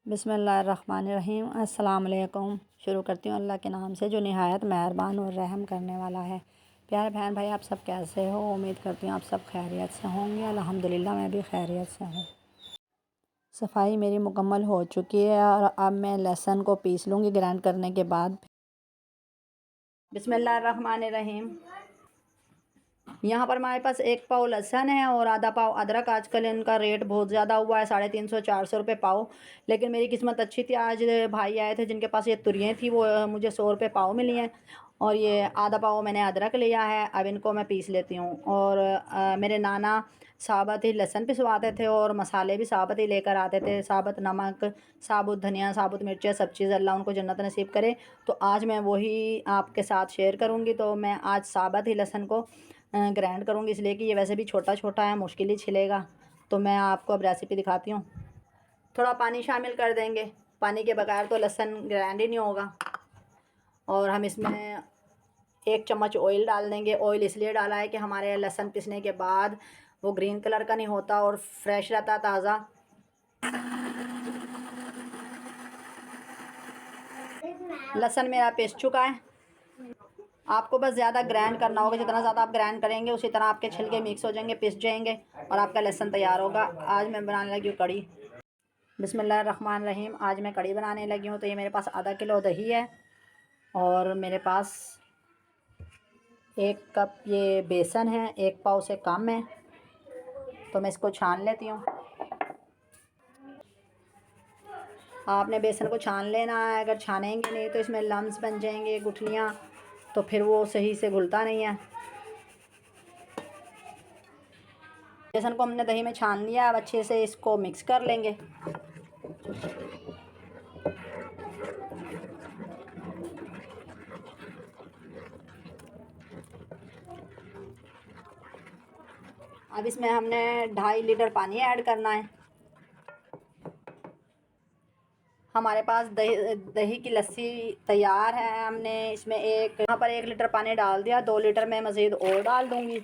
बिस्मिल्लाहिर्रहमानिर्रहीम। अस्सलाम वालेकुम। शुरू करती हूँ अल्लाह के नाम से जो निहायत मेहरबान और रहम करने वाला है। प्यारे बहन भाई, आप सब कैसे हो? उम्मीद करती हूँ आप सब खैरियत से होंगे। अल्हम्दुलिल्लाह मैं भी खैरियत से हूँ। सफाई मेरी मुकम्मल हो चुकी है और अब मैं लहसुन को पीस लूँगी ग्राइंड करने के बाद। बिस्मिल्लाहिर्रहमानिर्रहीम। यहाँ पर हमारे पास 1 पाव लहसुन है और आधा पाव अदरक। आजकल इनका रेट बहुत ज़्यादा हुआ है, 350-400 रुपये पाव। लेकिन मेरी किस्मत अच्छी थी, आज भाई आए थे जिनके पास ये तुरियाँ थी, वो मुझे 100 रुपये पाव मिली हैं। और ये आधा पाव मैंने अदरक लिया है। अब इनको मैं पीस लेती हूँ। और मेरे नाना साबुत ही लहसुन पिसवाते थे और मसाले भी साबुत ही लेकर आते थे। साबुत नमक, साबुत धनिया, साबुत मिर्चें, सब चीज़। अल्लाह उनको जन्नत नसीब करे। तो आज मैं वही आपके साथ शेयर करूँगी। तो मैं आज साबुत ही लहसुन को ग्राइंड करूँगी, इसलिए कि ये वैसे भी छोटा छोटा है, मुश्किल ही छिलेगा। तो मैं आपको अब रेसिपी दिखाती हूँ। थोड़ा पानी शामिल कर देंगे, पानी के बगैर तो लहसुन ग्राइंड ही नहीं होगा। और हम इसमें 1 चम्मच ऑयल डाल देंगे। ऑयल इसलिए डाला है कि हमारे लहसुन पिसने के बाद वो ग्रीन कलर का नहीं होता और फ्रेश रहता, ताज़ा। लहसुन मेरा पिस चुका है। आपको बस ज़्यादा ग्राइंड करना होगा, जितना ज़्यादा आप ग्राइंड करेंगे उसी तरह आपके छिलके मिक्स हो जाएंगे, पिस जाएंगे और आपका लहसुन तैयार होगा। आज मैं बनाने लगी हूँ कड़ी। बिस्मिल्लाहिर्रहमानिर्रहीम। आज मैं कड़ी बनाने लगी हूँ। तो ये मेरे पास आधा किलो दही है और मेरे पास 1 कप ये बेसन है, 1 पाव से कम है। तो मैं इसको छान लेती हूँ। आपने बेसन को छान लेना है, अगर छानेंगे नहीं तो इसमें लम्स बन जाएंगे, गुठलियाँ, तो फिर वो सही से घुलता नहीं है। बेसन को हमने दही में छान लिया। अब अच्छे से इसको मिक्स कर लेंगे। अब इसमें हमने 2.5 लीटर पानी ऐड करना है। हमारे पास दही की लस्सी तैयार है। हमने इसमें यहाँ पर 1 लीटर पानी डाल दिया। 2 लीटर में मज़ीद और डाल दूँगी।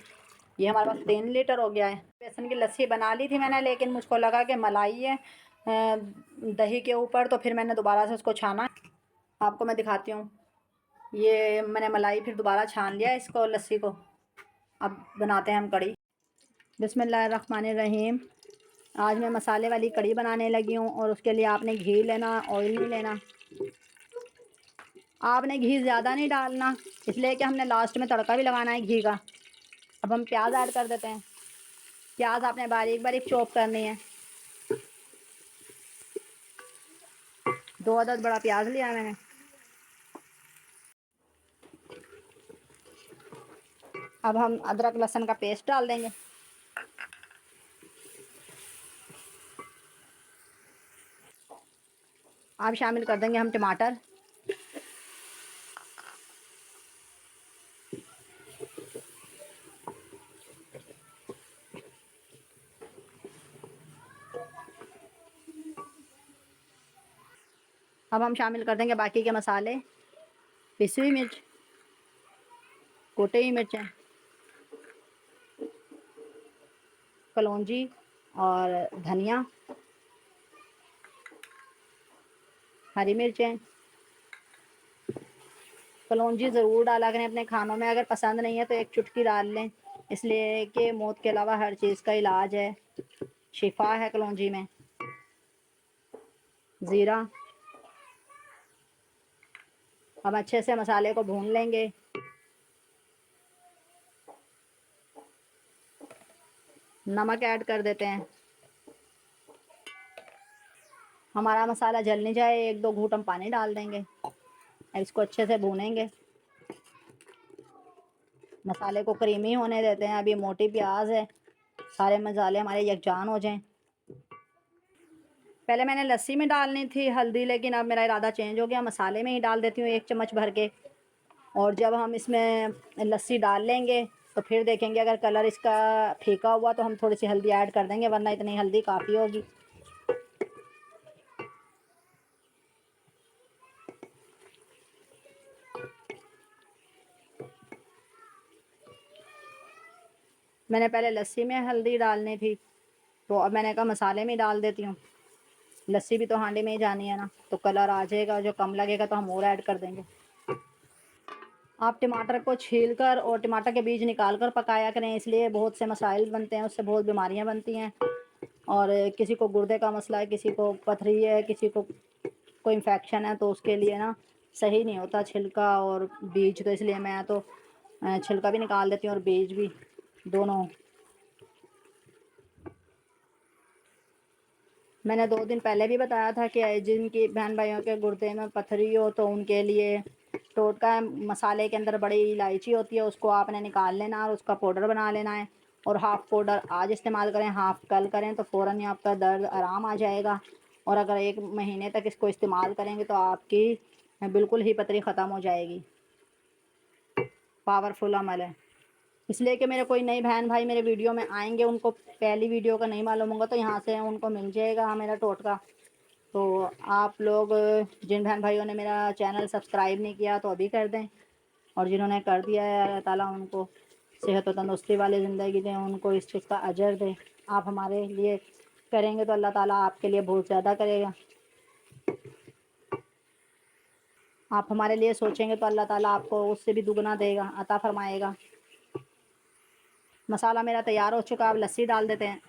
ये हमारे पास 3 लीटर हो गया है। बेसन की लस्सी बना ली थी मैंने, लेकिन मुझको लगा कि मलाई है दही के ऊपर, तो फिर मैंने दोबारा से उसको छाना। आपको मैं दिखाती हूँ। ये मैंने मलाई फिर दोबारा छान लिया इसको, लस्सी को। अब बनाते हैं हम कड़ी। बिस्मिल्लाहिर्रहमानिर्रहीम। आज मैं मसाले वाली कड़ी बनाने लगी हूँ और उसके लिए आपने घी लेना, ऑयल नहीं लेना। आपने घी ज़्यादा नहीं डालना, इसलिए कि हमने लास्ट में तड़का भी लगाना है घी का। अब हम प्याज ऐड कर देते हैं। प्याज आपने बारीक बारीक चॉप करनी है। 2 अदद बड़ा प्याज लिया मैंने। अब हम अदरक लहसुन का पेस्ट डाल देंगे। अब शामिल कर देंगे हम टमाटर। अब हम शामिल कर देंगे बाकी के मसाले। पिसी हुई मिर्च, कुटी हुई मिर्चें, कलौंजी और धनिया, हरी मिर्चें। कलौंजी ज़रूर डाला करें अपने खानों में, अगर पसंद नहीं है तो 1 चुटकी डाल लें, इसलिए कि मौत के अलावा हर चीज़ का इलाज है, शिफा है कलौंजी में। ज़ीरा। अब अच्छे से मसाले को भून लेंगे। नमक ऐड कर देते हैं। हमारा मसाला जल नहीं जाए, 1-2 घूंट हम पानी डाल देंगे। अब इसको अच्छे से भूनेंगे, मसाले को क्रीमी होने देते हैं। अब ये मोटी प्याज है, सारे मसाले हमारे यकजान हो जाएं। पहले मैंने लस्सी में डालनी थी हल्दी, लेकिन अब मेरा इरादा चेंज हो गया, मसाले में ही डाल देती हूँ 1 चम्मच भर के। और जब हम इसमें लस्सी डाल लेंगे तो फिर देखेंगे, अगर कलर इसका फीका हुआ तो हम थोड़ी सी हल्दी ऐड कर देंगे, वरना इतनी हल्दी काफ़ी होगी। मैंने पहले लस्सी में हल्दी डालनी थी, तो अब मैंने कहा मसाले में डाल देती हूँ। लस्सी भी तो हांडी में ही जानी है ना, तो कलर आ जाएगा, जो कम लगेगा तो हम और ऐड कर देंगे। आप टमाटर को छील कर और टमाटर के बीज निकाल कर पकाया करें, इसलिए बहुत से मसाइल बनते हैं, उससे बहुत बीमारियां बनती हैं। और किसी को गुर्दे का मसला है, किसी को पथरी है, किसी को कोई इन्फेक्शन है, तो उसके लिए ना सही नहीं होता छिलका और बीज, तो इसलिए मैं तो छिलका भी निकाल देती हूँ और बीज भी, दोनों। मैंने 2 दिन पहले भी बताया था कि जिनकी बहन भाइयों के गुर्दे में पथरी हो तो उनके लिए टोटका मसाले के अंदर बड़ी इलायची होती है, उसको आपने निकाल लेना और उसका पाउडर बना लेना है। और हाफ़ पाउडर आज इस्तेमाल करें, हाफ़ कल करें, तो फ़ौरन ही आपका दर्द आराम आ जाएगा। और अगर 1 महीने तक इसको इस्तेमाल करेंगे तो आपकी बिल्कुल ही पथरी ख़त्म हो जाएगी। पावरफुल अमल है। इसलिए कि मेरे कोई नई बहन भाई मेरे वीडियो में आएंगे, उनको पहली वीडियो का नहीं मालूम होगा, तो यहाँ से उनको मिल जाएगा मेरा टोटका। तो आप लोग जिन बहन भाइयों ने मेरा चैनल सब्सक्राइब नहीं किया तो अभी कर दें, और जिन्होंने कर दिया है अल्लाह ताला उनको सेहत और तंदुरुस्ती वाली ज़िंदगी दें, उनको इस चीज़ का अजर दें। आप हमारे लिए करेंगे तो अल्लाह ताला आपके लिए बहुत ज़्यादा करेगा। आप हमारे लिए सोचेंगे तो अल्लाह ताला आपको उससे भी दुगना देगा, अता फ़रमाएगा। मसाला मेरा तैयार हो चुका, अब लस्सी डाल देते हैं।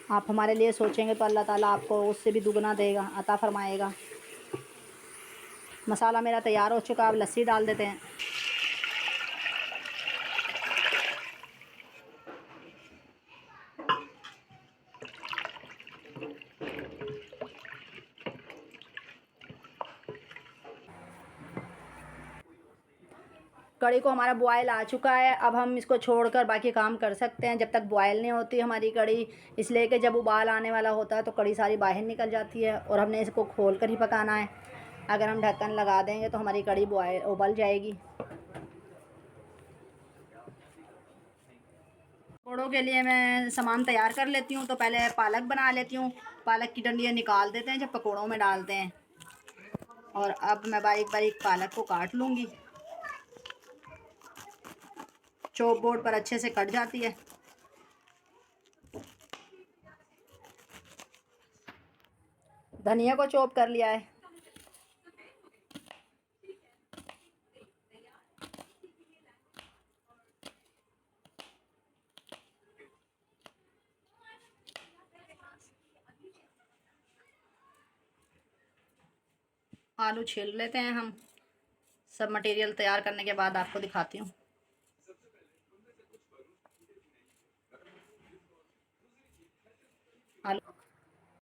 आप हमारे लिए सोचेंगे तो अल्लाह ताला आपको उससे भी दुगना देगा, अता फ़रमाएगा। मसाला मेरा तैयार हो चुका, अब लस्सी डाल देते हैं। कढ़ी को हमारा बॉयल आ चुका है, अब हम इसको छोड़कर बाकी काम कर सकते हैं जब तक बॉयल नहीं होती हमारी कढ़ी। इसलिए कि जब उबाल आने वाला होता है तो कढ़ी सारी बाहर निकल जाती है, और हमने इसको खोल कर ही पकाना है। अगर हम ढक्कन लगा देंगे तो हमारी कढ़ी बॉयल उबल जाएगी। पकौड़ों के लिए मैं सामान तैयार कर लेती हूँ। तो पहले पालक बना लेती हूँ। पालक की डंडियाँ निकाल देते हैं जब पकौड़ों में डालते हैं। और अब मैं बारीक बारीक पालक को काट लूँगी। चॉप बोर्ड पर अच्छे से कट जाती है। धनिया को चॉप कर लिया है। आलू छील लेते हैं हम। सब मटेरियल तैयार करने के बाद आपको दिखाती हूँ। आलू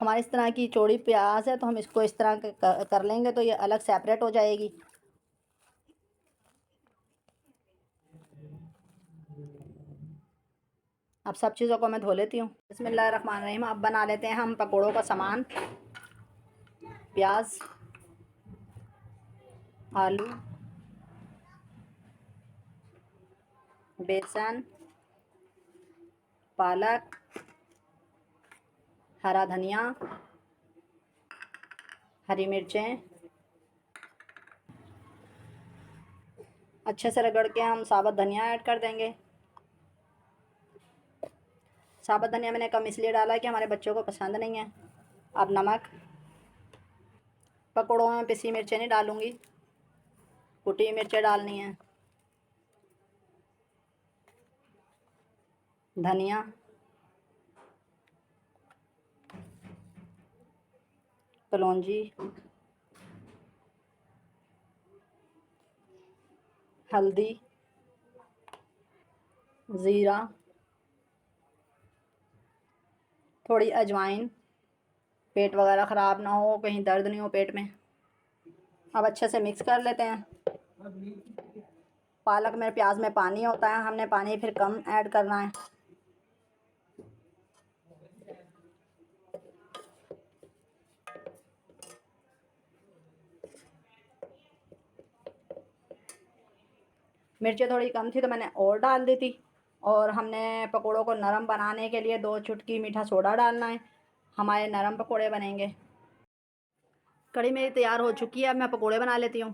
हमारी इस तरह की चौड़ी प्याज है, तो हम इसको इस तरह कर लेंगे तो ये अलग सेपरेट हो जाएगी। अब सब चीज़ों को मैं धो लेती हूँ। बिस्मिल्लाहिर्रहमानिर्रहीम। अब बना लेते हैं हम पकौड़ों का सामान। प्याज, आलू, बेसन, पालक, हरा धनिया, हरी मिर्चें। अच्छे से रगड़ के हम साबुत धनिया ऐड कर देंगे। साबुत धनिया मैंने कम इसलिए डाला है कि हमारे बच्चों को पसंद नहीं है। अब नमक। पकौड़ों में पिसी मिर्चें नहीं डालूँगी, कुटी हुई मिर्चें डालनी है। धनिया, कलौंजी, हल्दी, ज़ीरा, थोड़ी अजवाइन, पेट वगैरह ख़राब ना हो, कहीं दर्द नहीं हो पेट में। अब अच्छे से मिक्स कर लेते हैं। पालक में प्याज में पानी होता है, हमने पानी फिर कम ऐड करना है। मिर्चें थोड़ी कम थी तो मैंने और डाल दी थी। और हमने पकौड़ों को नरम बनाने के लिए 2 चुटकी मीठा सोडा डालना है। हमारे नरम पकोड़े बनेंगे। कढ़ी मेरी तैयार हो चुकी है, अब मैं पकोड़े बना लेती हूँ।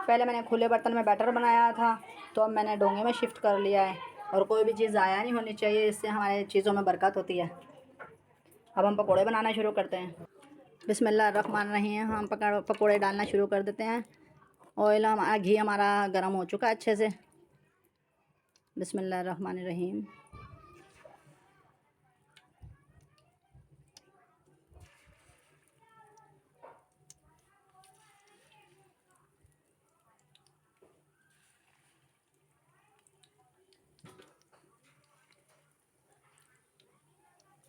पहले मैंने खुले बर्तन में बैटर बनाया था, तो अब मैंने डोंगे में शिफ्ट कर लिया है। और कोई भी चीज़ ज़ाया नहीं होनी चाहिए, इससे हमारे चीज़ों में बरकत होती है। अब हम पकोड़े बनाना शुरू करते हैं। बिस्मिल्लाहिर्रहमानिर्रहीम। हम पकोड़े डालना शुरू कर देते हैं। घी हमारा गर्म हो चुका है अच्छे से। बिस्मिल्लाहिर्रहमानिर्रहीम।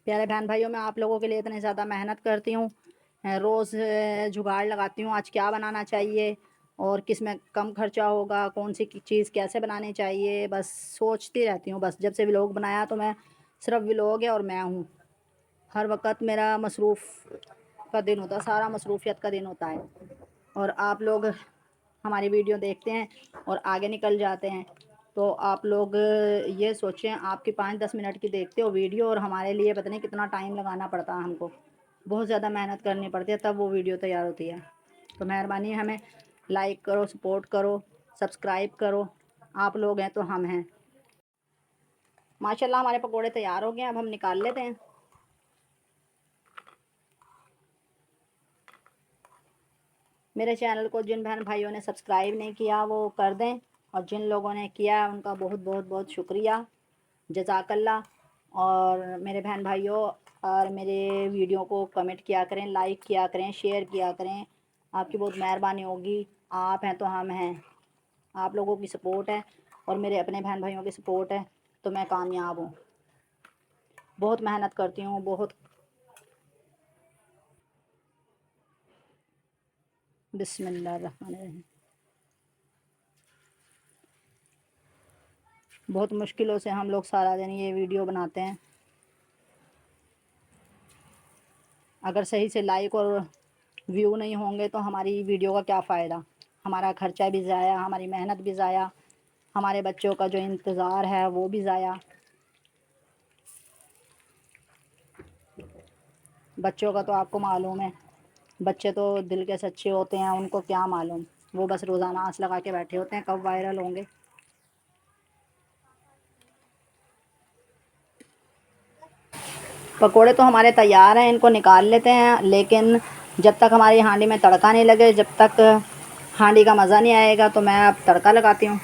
प्यारे बहन भाइयों, मैं आप लोगों के लिए इतनी ज़्यादा मेहनत करती हूँ, रोज़ जुगाड़ लगाती हूँ आज क्या बनाना चाहिए और किस में कम खर्चा होगा, कौन सी चीज़ कैसे बनानी चाहिए, बस सोचती रहती हूँ। बस जब से व्लॉग बनाया तो मैं सिर्फ व्लॉग है और मैं हूँ। हर वक्त मेरा मसरूफ़ का दिन होता है, सारा मसरूफ़ियत का दिन होता है। और आप लोग हमारी वीडियो देखते हैं और आगे निकल जाते हैं, तो आप लोग ये सोचें, आपकी 5-10 मिनट की देखते हो वीडियो और हमारे लिए पता नहीं कितना टाइम लगाना पड़ता है, हमको बहुत ज़्यादा मेहनत करनी पड़ती है, तब वो वीडियो तैयार होती है। तो मेहरबानी हमें लाइक करो, सपोर्ट करो, सब्सक्राइब करो। आप लोग हैं तो हम हैं। माशाल्लाह हमारे पकोड़े तैयार हो गए हैं, अब हम निकाल लेते हैं। मेरे चैनल को जिन बहन भाइयों ने सब्सक्राइब नहीं किया वो कर दें, और जिन लोगों ने किया उनका बहुत बहुत बहुत शुक्रिया, जज़ाकल्लाह। और मेरे बहन भाइयों, और मेरे वीडियो को कमेंट किया करें, लाइक किया करें, शेयर किया करें, आपकी बहुत मेहरबानी होगी। आप हैं तो हम हैं, आप लोगों की सपोर्ट है और मेरे अपने बहन भाइयों की सपोर्ट है तो मैं कामयाब हूँ। बहुत मेहनत करती हूँ, बहुत। बिस्मिल्लाहिर्रहमानिर्रहीम। बहुत मुश्किलों से हम लोग सारा दिन ये वीडियो बनाते हैं। अगर सही से लाइक और व्यू नहीं होंगे तो हमारी वीडियो का क्या फ़ायदा। हमारा ख़र्चा भी ज़ाया, हमारी मेहनत भी ज़ाया, हमारे बच्चों का जो इंतज़ार है वो भी ज़ाया। बच्चों का तो आपको मालूम है, बच्चे तो दिल के सच्चे होते हैं, उनको क्या मालूम, वो बस रोज़ाना आस लगा के बैठे होते हैं कब वायरल होंगे। पकोड़े तो हमारे तैयार हैं, इनको निकाल लेते हैं, लेकिन जब तक हमारी हांडी में तड़का नहीं लगे, जब तक हांडी का मज़ा नहीं आएगा, तो मैं अब तड़का लगाती हूँ।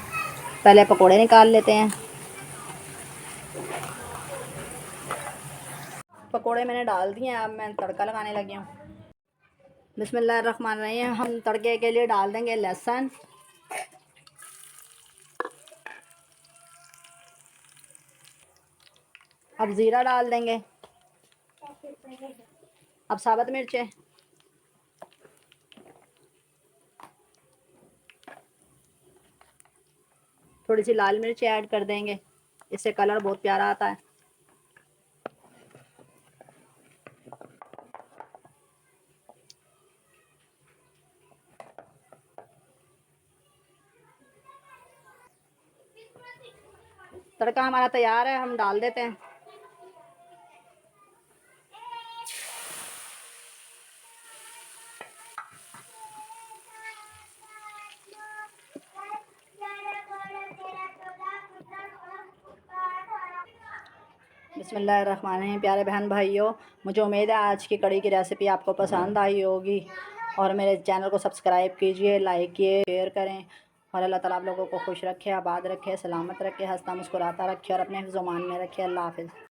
पहले पकोड़े निकाल लेते हैं। पकोड़े मैंने डाल दिए हैं, अब मैं तड़का लगाने लगी हूँ। बिस्मिल्लाहिर्रहमानिर्रहीम। हम तड़के के लिए डाल देंगे लहसुन, अब ज़ीरा डाल देंगे, अब साबुत मिर्चें, थोड़ी सी लाल मिर्च ऐड कर देंगे, इससे कलर बहुत प्यारा आता है। तड़का हमारा तैयार है, हम डाल देते हैं। बिस्मिल्लाहिर्रहमानिर्रहीम। प्यारे बहन भाइयों, मुझे उम्मीद है आज की कढ़ी की रेसिपी आपको पसंद आई होगी, और मेरे चैनल को सब्सक्राइब कीजिए, लाइक कीजिए, शेयर करें। और अल्लाह ताला आप लोगों को खुश रखे, आबाद रखे, सलामत रखे, हंसता मुस्कुराता रखे और अपने हिफ्ज़-ओ-मान में रखे। अल्लाह हाफ़िज़।